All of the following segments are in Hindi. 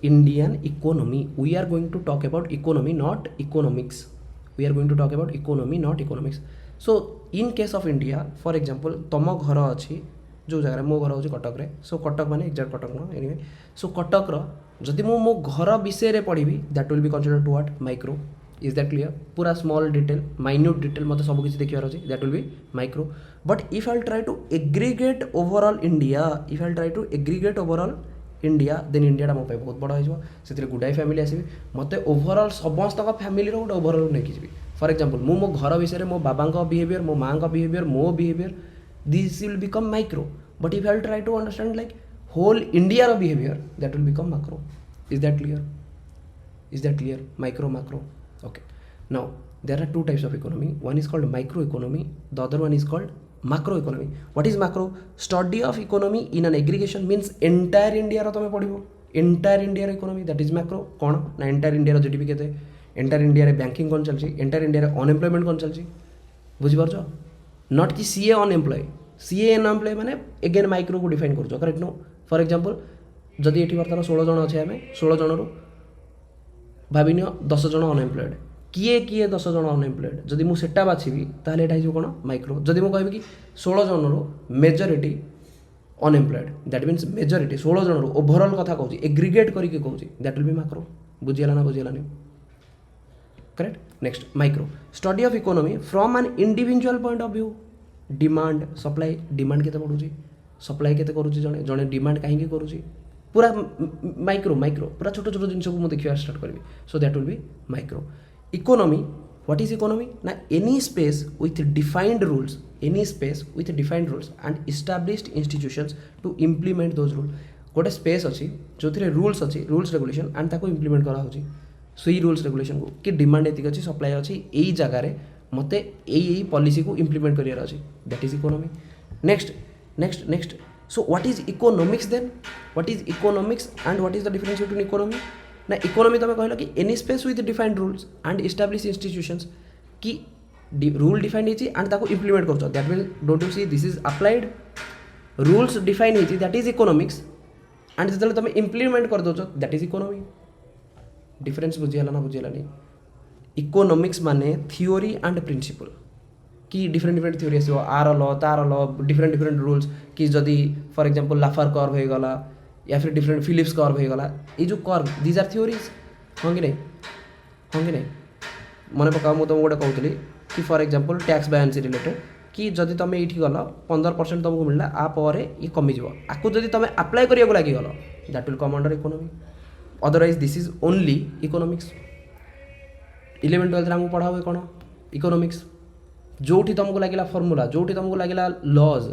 Indian economy. We are going to talk about economy, not economics. We are going to talk about economy, not economics. So in case of India, for example, तम घर अच्छी जो जगह मो घर हूँ कटक रे, सो कटक माने एक्जाक्ट कटक न एनीवे, सो कटक रो जदि मो मो घर विषय रे पढ़ी that will be considered to what micro. Is that clear? पूरा स्मॉल डिटेल माइन्यूट डिटेल मत सब किसी देखिबार अछि, that will be micro. But if I try to aggregate overall India, if I try to aggregate overall India, then India मो बहुत बड़ा हो गुडाए फैमिली आसबि मते ओवरऑल समस्त फैमिली गोटे ओवरऑल नहीं जी. फॉर एग्जांपल मो घर विषय मो बाबा बिहेवियर, मो माँ बिहेवियर, मो behaviour, this will become micro. But if I try to understand like whole India behaviour, that will become macro. Is that clear? Is that clear? Micro, macro. Okay. Now there are two types of economy. One is called micro economy. The other one is called macro economy. What is macro? Study of economy in an aggregation means entire India रो तमे पढ़िबो. Entire India row economy, that is macro. कौन ना entire India रो GDP केते, entire India रे banking कौन चलछि, entire India रे unemployment कौन चलछि, बुझि पारछो? Not कि CA unemployed. CA unemployed माने again micro को define करछो, correct no? For example जदि एठी वर्तमान 16 जन अछि, आमे 16 जन रो भाविनियो 10 जन अनएम्प्लॉयड, किए किए 10 जन अनएम्प्लॉयड, जदि मु सेटा बाछिबी ताहले एटा हिजो कोन माइक्रो. जदि मु कहबी कि 16 जन रो majority unemployed, that means majority 16 जन रो ओवरऑल कथा कहूची, एग्रीगेट करके कहूची, दैट विल बी मैक्रो. बुझियला ना बुझियलानी? Correct. Next micro, study of economy from an individual point of view. Demand supply, demand केते पडुची, सप्लाई केते करूची, जणे जणे डिमांड काहेकि करूची, पूरा माइक्रो माइक्रो पूरा छोट छोट जिन को मुझे देखा स्टार्ट करी. So that will be micro. Economy, what is economy ना any space with defined rules, any space with defined rules and established institutions to implement those rule. गोटे स्पेस अच्छी जो रूल्स अच्छी, रूल्स रेगुलेशन एंड ताको इम्प्लीमेंट करा होची. सो ये रूल्स रेगुलेशन को कि डिमांड एतिक अच्छी, सप्लाई अच्छी, यही जगार मते यही पॉलिसी को इम्प्लीमेंट करियार अच्छी, that is economy. Next next next. So what is economics then? What is economics and what is the difference between economy? ना economy तमें कहला कि any space with defined rules and established institutions कि rule defined है and ताको implement करछो, that will don't you see this is applied. rules defined है that is economics and जतले तमें implement कर दोछो that is economy. difference बुझियला ना बुझियला नहीं? economics माने theory and principle कि डिफरेंट डिफरेंट थ्योरी आसो, आर ल तार ल डिफरेंट डिफरेंट रूल्स कि जदि फॉर एग्जांपल लाफार कर्व हो गला या फिर डिफरेंट फिलिप्स कर्व हो गला, ये जो कर्व दीज आर थ्योरीज. हाँ कि नहीं? हाँ कि नहीं? मन पकाओ मुझे तुमको गोटे कहूली कि for example tax buoyancy related कि जदि तुम ये गल 15% तुमको मिलला आपर ये कमिज, आपको जदि तुम अप्लाई करने लगिगल that will come under economy. Otherwise this is only economics. 11 12 आमको पढ़ा हुए कौन इकोनॉमिक्स. जोठी तुमको लगे फर्मूला, जोठी तुमको लगे लॉज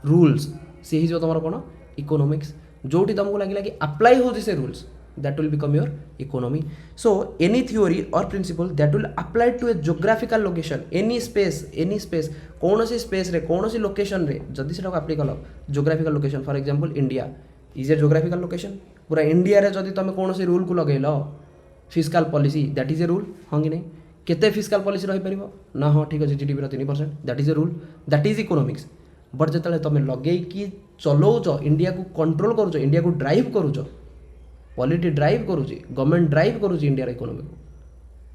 रूल्स, सी ही जो तुम कौन इकोनॉमिक्स. जोठी तुमको लगे कि अप्लाई हो से rules, that will become your economy. So any theory और principle that will apply to a geographical location, any space कौन सी स्पेस रे कौन सी लोकेशन रे जदि से अप्लाई कल geographical location. For example India is a geographical location. पूरा इंडिया रे जदि तुम कौन सी रूल को लगेल फिस्काल policy, that is a rule. हाँ कि नहीं? केते फिस्काल पॉलिसी रही पारिबो ना? हाँ ठीक अच्छे GDP 3%, that is a rule, that is economics. But जो तुम लगे कि चलाउच इंडिया को कंट्रोल करुच, इंडिया को ड्राइव करुच, पॉलिटी ड्राइव करुच, गवर्नमेंट ड्राइव करुच इंडिया इकोनॉमी को,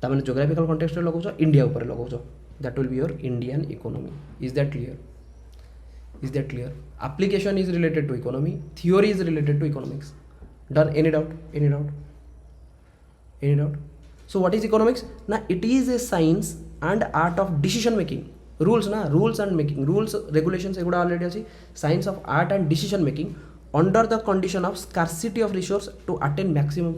तामें जोग्राफिकल कॉन्टेक्स्ट रे लगाउछ, इंडिया ऊपर लगाउछ, that will be your Indian economy. Is that clear? Is that clear? Application is related to economy, theory is related to economics. Done? Any doubt? Any doubt? Any doubt? So what is economics? ना it is a science and art of decision making. Rules ना, rules and making, rules regulations एगुड़ा already अच्छी. Science of art and decision making under the condition of scarcity of resource to attain maximum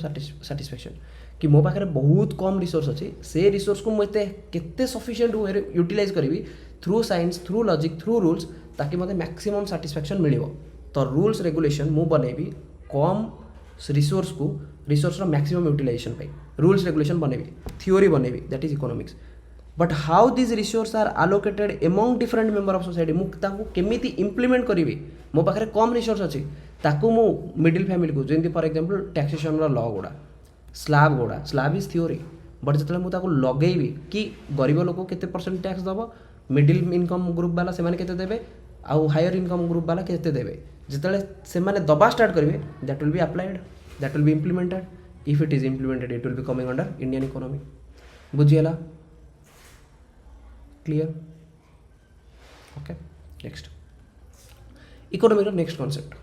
satisfaction. कि मो पाखे बहुत कम रिसोर्स अच्छी, से रिसोर्स को मुझे केते सफिशिएंट वे यूटिलाइज करी through science, through logic, through rules, ताकि मते मैक्सिमम सैटिस्फैक्शन मिल. तो रूल्स रेगुलेशन मु बनैबी कम रिसोर्स को, रिसोर्स मैक्सिमम यूटिलाइजेशन पाई रूल्स रेगुलेशन बनैबी, थ्योरी बनैबी, that is economics. But how this resource are allocated among different member of society, मुझे केमिति इम्प्लीमेंट करी. मो पाखे कम रिसोर्स अच्छी, ताकू मु मिडिल फैमिली को जमी फॉर एग्जांपल टैक्सेशन लॉ गुड़ा, स्लाब इज थ्योरी. बट जो मुझे लगेबी कि गरीब लोक केते परसेंट टैक्स दब, मिडिल इनकम ग्रुप वाला से केते देबे, आउ हायर इनकम ग्रुप वाला केते देबे, जिते से दबा स्टार्ट करेंगे that will be applied, that will be implemented. If it is implemented it will be coming under Indian economy बुझीगला क्लियर ओके नेक्स्ट इकोनॉमी रो नेक्स्ट कॉन्सेप्ट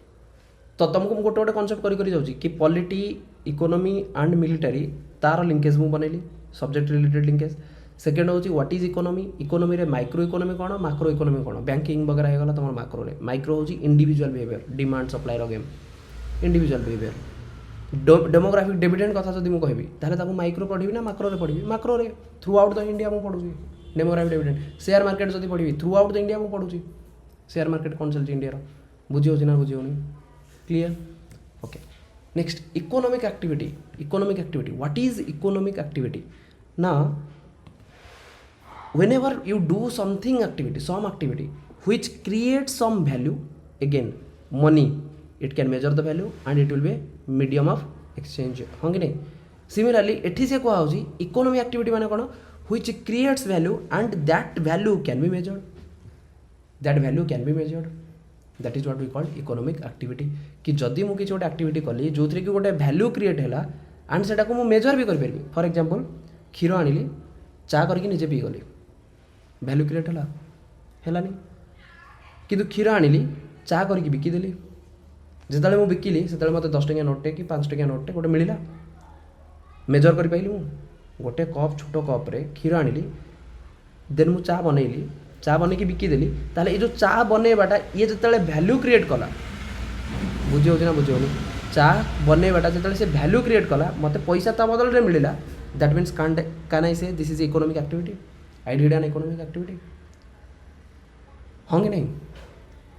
तो तुमको मुझे गोटे गोटे कॉन्सेप्ट करी जाऊँगी कि पॉलिटी इकोनॉमी एंड मिलिटारी तार लिंकेज मुझे बनैली सब्जेक्ट रिलेटेड लिंकेज सेकेंड हूँ व्हाट इज इकोनॉमी इकोनॉमी रे माइक्रो इकोनॉमी कौन माक्रो इकोनॉमी कौन बैंकिंग वगैरह होगा तुम माक्रो रे माइक्रो हूँ individual behaviour demand supply game individual behaviour demographic dividend कथा जब मुझे कहबी ताहले माइक्रो पढ़ी ना माक्रो रे पढ़ी माक्रो रे थ्रू आउट द इंडिया मुझे पढ़ुची डेमोग्राफिक डिविडेंड शेयर मार्केट जब पढ़ी थ्रू आउट द इंडिया मुझे पढ़ुची शेयर मार्केट कौन चलती इंडिया बुझी होची ना बुझी होनी clear okay next economic activity what is economic activity ना whenever you do something activity some activity which creates some value again money it can measure the value and it will be a medium of exchange हाँ कि नहीं सिमिलरली एठी से कहा होची इकोनॉमिक एक्टिविटी माने कोन which creates value and that value can be measured that is what we call economic activity कि जदि मु किछ गोटे एक्टिविटी कली जोथरे कि गोटे वैल्यू क्रिएट हैला एंड सेटा को मु मेजर भी कर परबी फॉर एग्जांपल क्षीर आनिली चा करके निजे पी गली वैल्यू क्रिएट हैलानी किंतु क्षीर आनिली चा करके बिकिदेली जिते मुझे बिकिली से मत 10 टंकिया नोटे कि 5 टंकिया नोटे गोटे मिलला मेजर कर पाइली मु गोटे कप छोट कप रे क्षीर आनिली देन मु चा बनैली चा बनैकी बिकिदेली ताले ये जो चा बनैबाटा ये जिते वैल्यू क्रिएट कला बुझी होना बुझी होनी चा बनैबाटा जिते से वैल्यू क्रिएट कला मत पैसा ता बदल रे मिलला दैट मीन्स कैन आई से this is economic activity I did an economic activity हाँ कि नहीं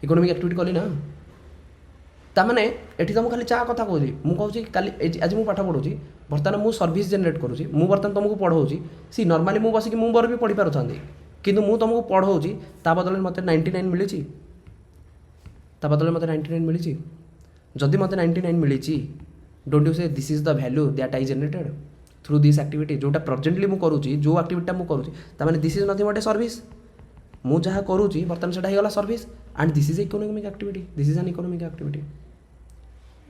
इकोनॉमिक एक्टिविटी कली ना ताने एटी तुमको खाली चा कथा कहूँ मुझे कहूँ आज मुझे पाठ पढ़ुची बर्तमान मुझे सर्विस जेनेट करुँची मुझे बर्तमान तुमको पढ़ाऊँगी सी नॉर्मली मुझे बसिक मुझे भी पढ़ी पार किंतु मुझे तुमको पढ़ाऊँगी ता बदल मत 99 मिली बदल मत 99 मिली जदि मत 99 मिली don't you say this is the value that I जेनेटेड through this activity जोटा प्रेजेंटली मुझे करुँची जो एक्टिविटी मुझे करुँची ताने this is nothing but a service मुझे जहाँ करुँची बर्तमान से होगा service and this is economic activity this is an economic activity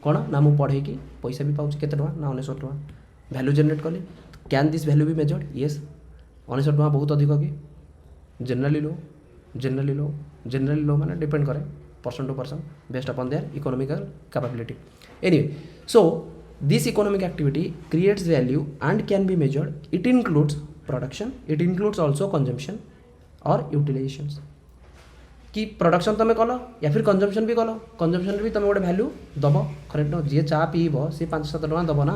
कौन ना मुझे पढ़े कि पैसा भी पाऊँ केते टका ना 19 टका वैल्यू जेनेरेट कली कैन दिस वैल्यू भी मेजर्ड येस 19 टका बहुत अधिक कि जनरली लो माने डिपेंड करे person to person based upon their economical capability anyway so this economic activity creates value and can be measured it includes production it includes also consumption और यूटिलाइजेशन कि प्रोडक्शन तुम कल या फिर कंजम्पशन भी कल कंजम्पशन भी तुम गोटे वैल्यू दब करेक्ट न जी चा पीब सी 5-7 टका दब ना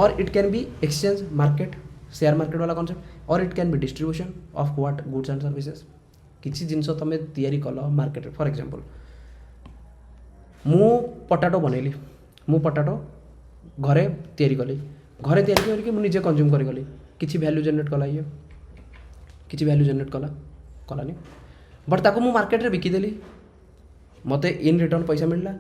और it can be exchange market share market वाला कॉन्सेप्ट और it can be distribution of what goods and services किसी जिनस तुम तैयारी कल मार्केट फॉर एग्जांपल मु पटाटो बनैली मु पटाटो घरे तैयारी कली घरे तैयारी करके मु निजे कंज्यूम करी गली किसी वैल्यू जनरेट कला ये किसी वैल्यू जनरेट कलानी बट ताको मु मार्केट रे बिकिदेली मते इन रिटर्न पैसा मिलला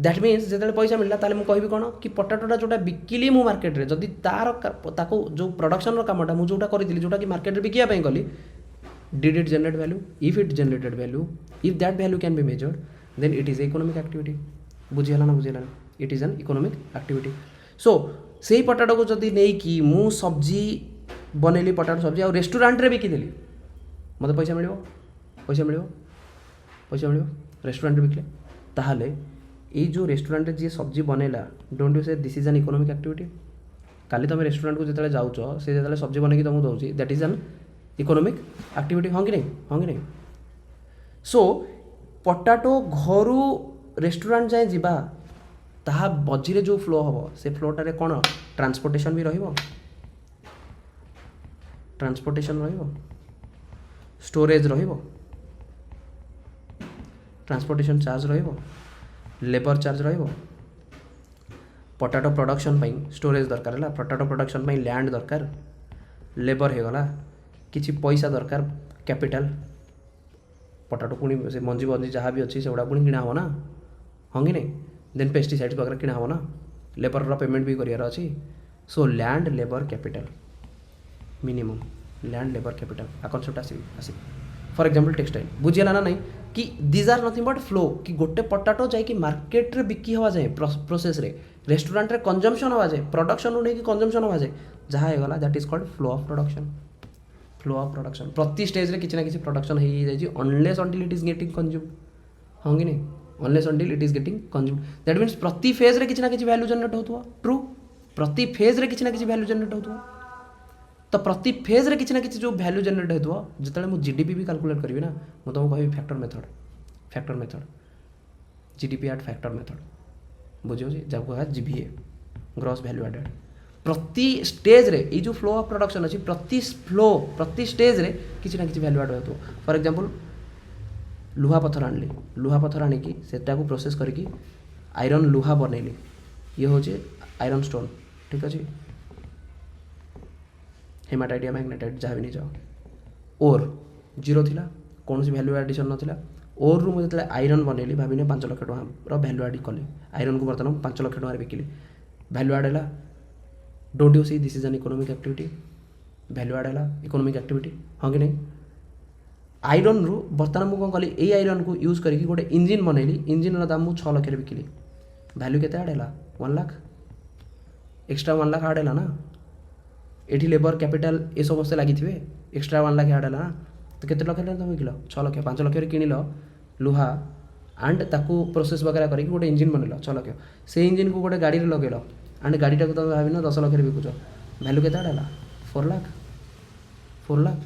दैट मीन्स जिते पैसा मिलला ताले मु कहबी कोन कि पटाटोटा जोटा बिकिली मु मार्केट रे जदि तार ताको जो प्रोडक्शन रो कामटा मु जोटा करिदिली जोटा कि मार्केट रे बिकिया पई गली did it generate value if it generated value if that value can be measured then it is economic activity बुझिला ना बुझिला it is an economic activity so say potato को जदि नहीं कि मु सब्जी बनैली पटाटो सब्जी और रेस्टोरेंट रे बिकिदेली मते पैसा मिलियो रेस्टोरेंट बिकले ताहले ये जो रेस्टोरेंट जी सब्जी बनैला don't you say this is an economic activity काली तुम रेस्टोरेंट को जिते जाऊच से जो सब्जी बनैकी तुमको दौर that is an economic activity हाँ कि नहीं सो पटाटो घरू रेस्टोरेंट जाए जीवा ताहा मझीरे जो फ्लो हम से फ्लोटारे कौन ट्रांसपोर्टेशन भी रहिबो स्टोरेज रहिबो ट्रांसपोर्टेशन चार्ज रहिबो लेबर चार्ज रहिबो पटाटो प्रोडक्शन पाई स्टोरेज दरकार है पटाटो प्रोडक्शन पाई लैंड दरकार लेबर हो गला किसी पैसा दरकार कैपिटल पटाटो पुणी से मंजी जहाँ भी अच्छी से गुड़ा पुणी किणा हो ना हाँ कि नहीं देन पेस्टिसाइड्स वगैरह किणा हो ना लेबर पेमेंट भी करार अच्छी so land labour capital minimum land labour capital आ कॉन्सेप्ट आसी फॉर एग्जांपल टेक्सटाइल बुझीला ना नहीं कि these are nothing but flow कि गोटे पटाटो जाए कि मार्केट रे बिकी हवा जाए प्रोसेस रे रेस्टोरेंट रे कंजम्पशन हवा जाए प्रोडक्शन रू नहीं कंजम्पशन हवा जाए जहाँ होगा that is called flow of production. Flow of production प्रति स्टेज रे किसी ना किसी प्रोडक्शन हो जाए unless until it is getting consumed हाँ कि नहीं unless until it is getting consumed that means प्रति फेज रे किसी ना किसी वैल्यू जनरेट होता ट्रू प्रति फेज रे किसी ना किसी वैल्यू जनरेट होता तो प्रति फेज रे किसी ना किसी जो वैल्यू जनरेट होता जिते मुझे जीडीपी भी कैलकुलेट करी ना मुझे तुमको कह factor method GDP at factor method बुझे जब कह जीवीए ग्रॉस वैल्यू एडेड प्रति स्टेज रे ये जो फ्लो ऑफ प्रोडक्शन अच्छी प्रति स्टेज रे किसी ना किसी वैल्यू एड होता फॉर एग्जांपल लुहा पत्थर आणिकी सेटा को प्रोसेस करके आयरन लुहा बनैली ये हूँ आयरन स्टोन ठीक अच्छे हेमाटाइट या मैग्नेटाइट जहाँ भी नहीं जाओ ओर जीरो थिला कौन सी वैल्यू एडिशन नाला ओर रु मुझे आयरन बनैली भाविने 5 लाख टकर वैल्यू एड कली आयरन को बर्तमान 5 लाख टकर बिकिली वैल्यू एड है don't you see this is an economic activity value add है इकोनॉमिक एक्टिविटी हाँ कि नहीं आयरन रु बर्तमान मुझे कौन कली ये आयरन को यूज करके गोटे इंजिन बनैली इंजिन दाम मुझे 6 लाख बिकिली वैल्यू केते एड है 1 लाख एक्स्ट्रा 1 लाख एड है ना ये लेबर कैपिटल ये समस्ते लगी एक्स्ट्रा 1 लाख एड है ना तो केते लक्ष तुम बिकिल 6 लाख 5 लाख किनिल लुहा एंड ताकू प्रोसेस वगैरह करके गोटे इंजिन बनल 6 लाख से इंजिन को गोटे गाड़ी लगेल एंड गाड़ीटा को तुम भाविन 10 लाख बिकुच वैल्यू केते एड है 4 लाख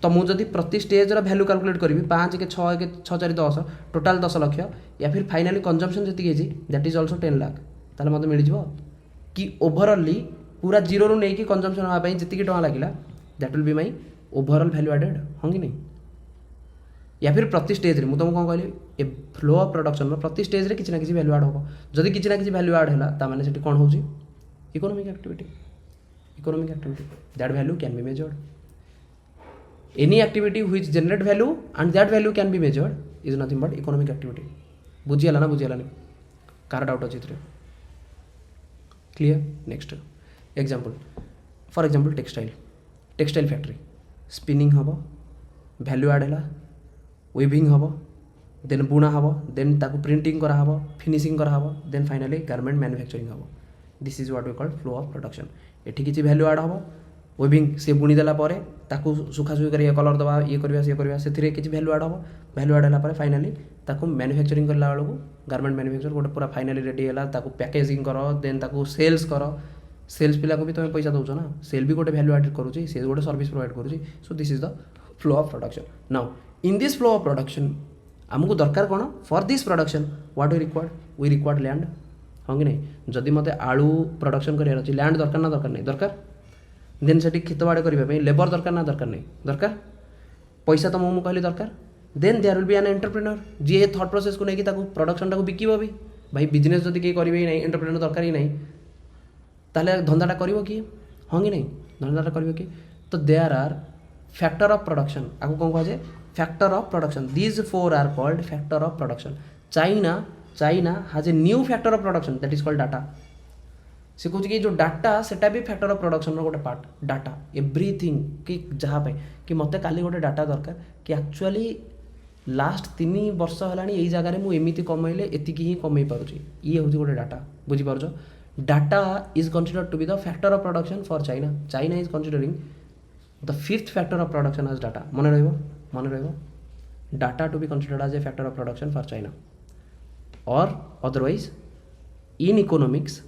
तो मुझे प्रति स्टेज वैल्यू कैलकुलेट करी 5 के 6 के 6 4 10 टोटाल 10 लाख या फिर फाइनाली कंजम्पशन जी दैट इज ऑल्सो 10 लाख ताले मत मिल कि ओवरअली पूरा जीरो रू नहीं कंजम्पशन होगा जी टଙ୍କା लगे that will be my overall value added हाँ कि नहीं या फिर प्रति स्टेज मुझे तुमको कौन कहली ए फ्लो ऑफ प्रोडक्शन प्रति स्टेज रे किसी ना किसी वैल्यू एड हम जदि किसी ना किसी वैल्यू एड है मैंने कौन हो economic activity that value can be measured any activity which generate value and that value can be measured is nothing but economic activity बुझीगला ना बुझीगलानी कार डाउट अच्छी clear next example for example textile factory spinning हम वैल्यू एड है वेविंग हम देन बुणा हम देन ताकू प्रिंटिंग करा हम फिनिशिंग करा हम देन फाइनाली गारमेंट मैन्युफैक्चरिंग हम this is what we call flow of production एठी किसी वैल्यू एड हम वेविंग से बुणीदेला ताकू सुखासुखी कर कलर दवा ये करवा सी करवा से किसी वैल्यू एड हम वैल्यू एड है फाइनाली ताकू मैन्युफैक्चरिंग करला बेलू गारमेंट मैन्युफैक्चर गोटे पूरा फाइनाली रेडी है ताकू पैकेजिंग कर देन ताकू सेल्स कर सेल्स पिला को भी तुम पैसा दौच ना सेल भी गोटे वैल्यू एड करुँच से गोटे सर्विस प्रोवाइड करुँच so this is the flow of production now in this flow of production आमको दरकार कौन for this production what we required land हाँ कि नहीं जदि मत आलू प्रोडक्शन करार अच्छे लैंड दरकार ना दरकार नहीं दरकार देन से खेत बाड़ करने लेबर दरकार ना दरकार नहीं दरकार पैसा तो मुझे कहली दरकार then there will be an entrepreneur जी थॉट प्रोसेस को लेकिन प्रोडक्शन टाक बिकब भी भाई बिजनेस जदि कहीं करेंगे ही नहीं एंटरप्रेन्योर दरकार ही नहीं ताहले धंदाटा करिवो कि हाँ कि नहीं धंदाटा करिवो कि तो there are factor of production आपको कौन कहा जाए factor of production these 4 are called factor of production China has a new factor of production that is called data से कह कि जो डाटा सेटा भी फैक्टर ऑफ प्रोडक्शन गोटे पार्ट डाटा एवरीथिंग कि जहाँ पे कि मत काली गोटे डाटा दरकार कि एक्चुअली लास्ट 3 वर्ष है यही जगह मुझे कमेले एतिकी ही कमे पारुची ये हूँ गोटे डाटा बुझीपार data is considered to be the factor of production for China is considering the 5th factor of production as data मन रहा data to be considered as a factor of production for China और otherwise in economics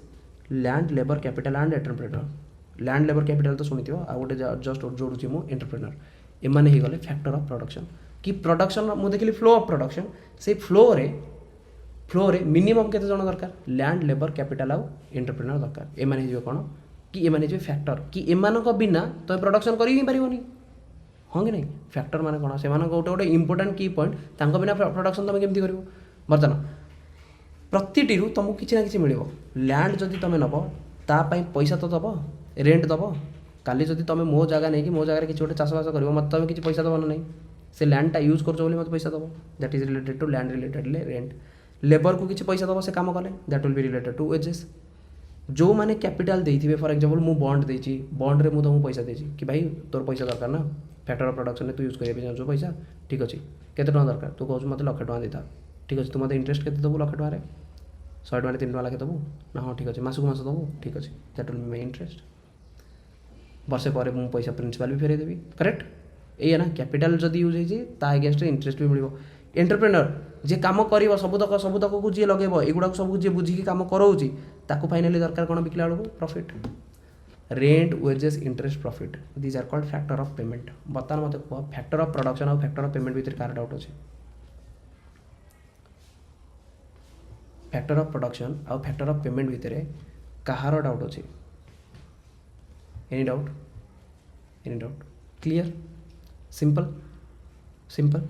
land labour capital and entrepreneur land labour capital तो शुणी आ गोटे जस्ट जोड़ुची मु एंटरप्रेन्योर एमाने ही गले फैक्टर ऑफ प्रोडक्शन कि प्रोडक्शन मुझे देखिए फ्लो ऑफ प्रोडक्शन से फ्लो रे मिनिमम केते जण दरकार लैंड लेबर कैपिटल आउ एंटरप्रेन्योर दरकार एमाने जो कौन कि एमाने जो फैक्टर कि एमानक बिना तो प्रोडक्शन कर ही पारिबनी हाँ कि नहीं फैक्टर माने कौन से गोटे गोटे इंपोर्टाट की पॉइंट तांको बिना प्रोडक्शन तुम केमती कर बर्तमान प्रतिटी तुमको किसी ना किसी मिल लैंड जदि तुम नब तापाई पैसा तो दब रेंट दब काली जदि तुम मो जगह नहीं कि मो जगह किसी गोटे चाषबास कर मत तुम किसी पैसा दब ना नहीं से लैंडटा यूज कर मत पैसा दब that is related to land related rent labour को किसी पैसा दब से काम कले that will be related to wages जो मैंने कैपिटाल देते फॉर एग्जांपल मु बॉन्ड देती बॉन्ड रे तुमको पैसा देती कि भाई तोर पैसा दरकार ना फैक्टर ऑफ प्रोडक्शन तू यूज करेंगे चाहूँ पैसा ठीक अच्छे केते टଙ୍କା दरकार तू कहूँ मत 1 लाख टଙ୍କା देता ठीक अच्छे तू मत इंटरेस्ट केते दबू 1 लाख टଙ୍କା 100 ଟଙ୍କାରେ 3 ଟଙ୍କା ଲେଖେ ଦେବୁ ନା ହଁ ଠିକ୍ ଅଛି ମାସକୁ ମାସ ଦେବୁ ଠିକ୍ ଅଛି ଦ୍ୟାଟ୍ ୱିଲ୍ ମେ ଇଣ୍ଟରେଷ୍ଟ ବର୍ଷେ ପରେ ମୁଁ ପଇସା ପ୍ରିନ୍ସିପାଲ୍ ବି ଫେରାଇ ଦେବି କରେକ୍ଟ ଏଇଆ ନା କ୍ୟାପିଟାଲ୍ ଯଦି ୟୁଜ୍ ହେଇଛି ତା ଏଗେନ୍ଷ୍ଟରେ ଇଣ୍ଟରେଷ୍ଟ ବି ମିଳିବ ଏଣ୍ଟରପ୍ରେନର ଯିଏ କାମ କରିବ ସବୁତକକୁ ଯିଏ ଲଗେଇବ ଏଗୁଡ଼ାକୁ ସବୁ ଯିଏ ବୁଝିକି କାମ କରାଉଛି ତାକୁ ଫାଇନାଲି ଦରକାର କ'ଣ ବିକିଲା ବେଳକୁ profit rent wages interest profit these are called factor of payment बता मत कह फैक्टर ऑफ प्रोडक्शन और फैक्टर ऑफ पेमेंट भितर कार डाउट अच्छे फैक्टर ऑफ प्रोडक्शन और फैक्टर ऑफ पेमेंट भितर कहार डाउट अच्छे any doubt clear simple simple